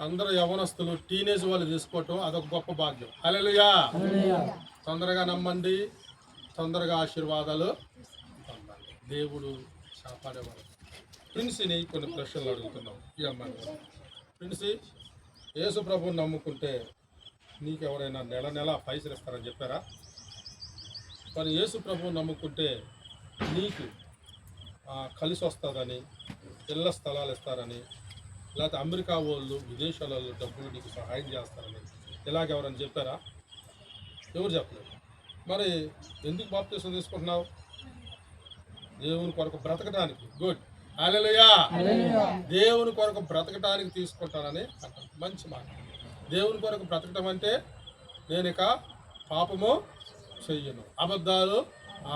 అందరూ యవనస్తులు టీనేజ్ వాళ్ళు తీసుకోవటం అదొక గొప్ప భాగ్యం. హల్లెలూయా. తొందరగా నమ్మండి, తొందరగా ఆశీర్వాదాలు పొందండి. దేవుడు కాపాడేవాడు. ప్రిన్సీని కొన్ని ప్రశ్నలు అడుగుతున్నాం. ఈ అమ్మాయి ప్రిన్సీ, యేసు ప్రభువుని నమ్ముకుంటే నీకెవరైనా నెల నెల పైసలు ఇస్తారని చెప్పారా? మరి యేసు ప్రభువుని నమ్ముకుంటే నీకు కలిసి వస్తుందని, ఇళ్ళ స్థలాలు ఇస్తారని, లేకపోతే అమెరికా వాళ్ళు విదేశాలలో డబ్బులు నీకు సహాయం చేస్తారని ఇలాగెవరని చెప్పారా? ఎవరు చెప్పలేదు. మరి ఎందుకు బాప్తిసం తీసుకుంటున్నావు? దేవుని కొరకు బ్రతకడానికి. గుడ్. హల్లెలూయా. దేవుని కొరకు బ్రతకడానికి తీసుకుంటానని అంటారు. మంచి మాట. దేవుని కొరకు బ్రతకటం అంటే నేను ఇక పాపము చెయ్యను, అబద్ధాలు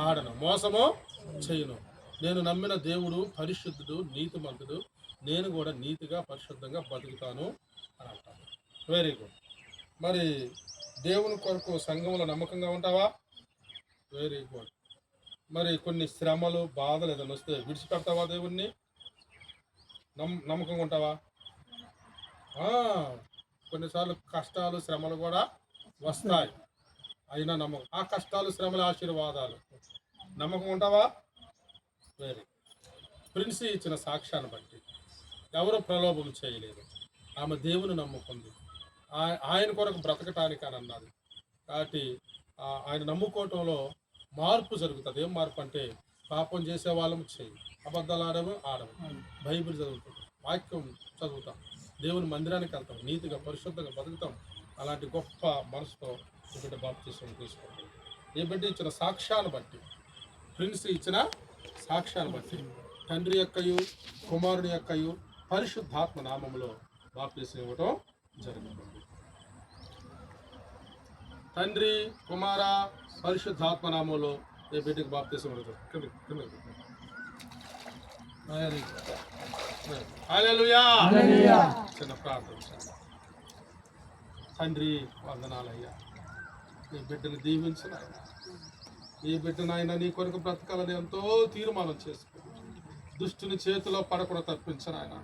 ఆడను, మోసము చెయ్యను. నేను నమ్మిన దేవుడు పరిశుద్ధుడు, నీతిమంతుడు, నేను కూడా నీతిగా పరిశుద్ధంగా బతుకుతాను అని అంటాను. Very good. మరి దేవుని కొరకు సంఘంలో నమ్మకంగా ఉంటావా? Very good. మరి కొన్ని శ్రమలు, బాధలు ఏదైనా వస్తే విడిచిపెడతావా దేవుణ్ణి? నమ్మకంగా ఉంటావా? కొన్నిసార్లు కష్టాలు, శ్రమలు కూడా వస్తాయి, అయినా నమ్మకం. ఆ కష్టాలు, శ్రమల ఆశీర్వాదాలు నమ్మకం ఉంటావా? వెరీ. ప్రిన్సీ ఇచ్చిన సాక్ష్యాన్ని బట్టి ఎవరు ప్రలోభం చేయలేదు. ఆమె దేవుని నమ్ముకుంది, ఆయన కొరకు బ్రతకటానికి అని అన్నది. కాబట్టి ఆయన నమ్ముకోవటంలో మార్పు జరుగుతుంది. ఏం మార్పు అంటే పాపం చేసే వాళ్ళము చేయి, అబద్ధాలు ఆడము, బైబిల్ చదువుతాం, వాక్యం చదువుతాం, దేవుని మందిరానికి వెళ్తాం, నీతిగా పరిశుద్ధంగా బతుకుతాం. అలాంటి గొప్ప మనసుతో ఈ బిడ్డ బాప్తిసం తీసుకుంటాం. ఈ బిడ్డ ఇచ్చిన సాక్ష్యాన్ని బట్టి, ప్రిన్సీ ఇచ్చిన సాక్ష్యాన్ని బట్టి తండ్రి యొక్కయు కుమారుని యొక్కయు పరిశుద్ధాత్మ నామములో బాప్తిసం ఇవ్వటం జరుగుతుంది. తండ్రి, కుమార, పరిశుద్ధాత్మ నామంలో ఈ బిడ్డకి బాప్తిసం ఇవ్వటం. హల్లెలూయా. చిన్న ప్రార్థన. తండ్రి, వందనాలయ్యా, ఈ బిడ్డను దీవించిన ఆయన, ఈ బిడ్డను ఆయన నీ కొరకు బ్రతకాలని ఎంతో తీర్మానం చేసుకుని దుష్టుని చేతిలో పడకుండా తప్పించిన ఆయన,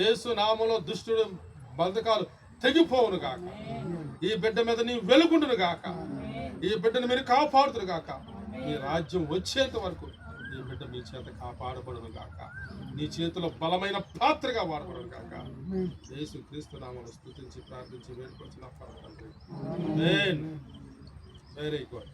యేసు నామములో దుష్టుడు బంధకాలు తెగిపోవును గాక, ఈ బిడ్డ మీద నీ వెలుగుండును గాక, ఈ బిడ్డను మీరు కాపాడుతును గాక, మీ రాజ్యం వచ్చేంత వరకు ఈ బిడ్డ మీ చేత కాపాడబడును గాక, నీ చేతిలో బలమైన పాత్రగా వాడబడును గాక. యేసు క్రీస్తు నామములో స్తుతించి ప్రార్థించి వేడుకొచ్చిన పరమ తండ్రి. ఆమేన్. Very good.